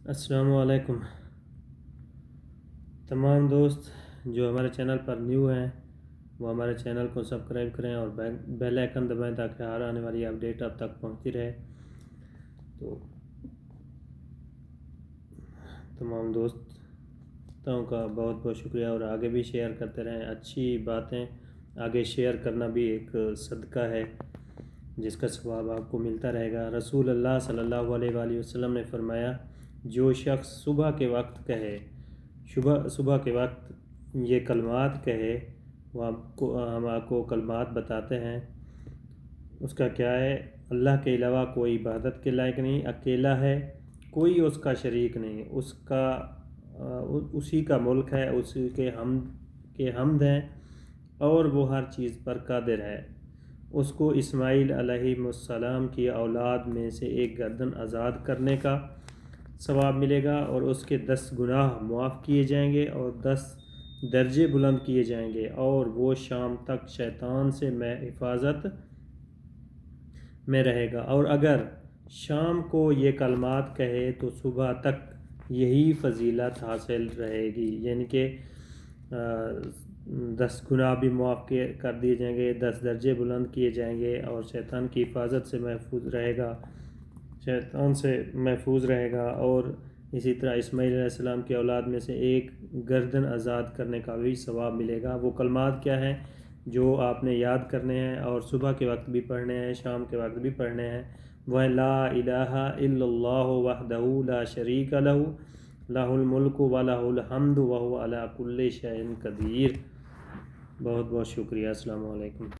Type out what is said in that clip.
السلام علیکم تمام دوست جو ہمارے چینل پر نیو ہیں وہ ہمارے چینل کو سبسکرائب کریں اور بیل آئکن دبائیں تاکہ ہر آنے والی اپڈیٹ اب تک پہنچتی رہے۔ تو تمام دوستوں کا بہت بہت شکریہ، اور آگے بھی شیئر کرتے رہیں۔ اچھی باتیں آگے شیئر کرنا بھی ایک صدقہ ہے جس کا ثواب آپ کو ملتا رہے گا۔ رسول اللہ صلی اللہ علیہ وآلہ وسلم نے فرمایا، جو شخص صبح کے وقت کہے صبح کے وقت یہ کلمات کہے، وہ ہم آپ کو کلمات بتاتے ہیں۔ اس کا کیا ہے؟ اللہ کے علاوہ کوئی عبادت کے لائق نہیں، اکیلا ہے، کوئی اس کا شریک نہیں، اسی کا ملک ہے، اسی کے حمد ہیں، اور وہ ہر چیز پر قادر ہے۔ اس کو اسماعیل علیہ السلام کی اولاد میں سے ایک گردن آزاد کرنے کا ثواب ملے گا، اور اس کے 10 گناہ معاف کیے جائیں گے اور 10 درجے بلند کیے جائیں گے، اور وہ شام تک شیطان سے حفاظت میں رہے گا۔ اور اگر شام کو یہ کلمات کہے تو صبح تک یہی فضیلت حاصل رہے گی، یعنی کہ 10 گناہ بھی معاف کر دیے جائیں گے، 10 درجے بلند کیے جائیں گے، اور شیطان کی حفاظت سے محفوظ رہے گا، اور اسی طرح اسماعیل علیہ السلام کی اولاد میں سے ایک گردن آزاد کرنے کا بھی ثواب ملے گا۔ وہ کلمات کیا ہیں جو آپ نے یاد کرنے ہیں اور صبح کے وقت بھی پڑھنے ہیں، شام کے وقت بھی پڑھنے ہیں؟ وہ ہے لا الہ الا اللہ وحدہ لا شریک لہ، لہ الملک ولہ الحمد وہو علی کل شیء قدیر۔ بہت بہت شکریہ۔ السلام علیکم۔